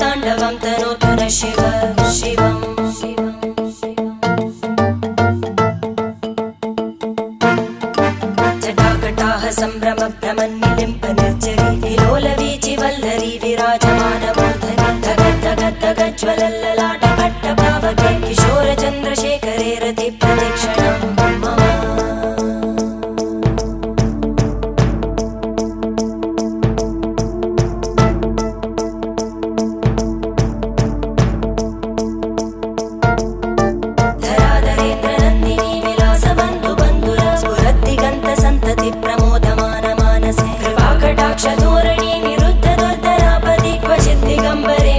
ताण्डवं तनोतु न शिव शिवम् जटाकटाः सम्भ्रम भ्रमन्निलिम्प निर्जरी विलोलवीचि वल्लरी विराजमानमूर्धनि धगज्ज्वलल्ललाटपट्टपावके किशोरचन्द्रशेखरे रति प्रतीक्षणं मम प्रमोदमान मानसे कृपाकटाक्षधोरणी निरुद्ध दुर्धरापदि क्वचित् दिगम्बरे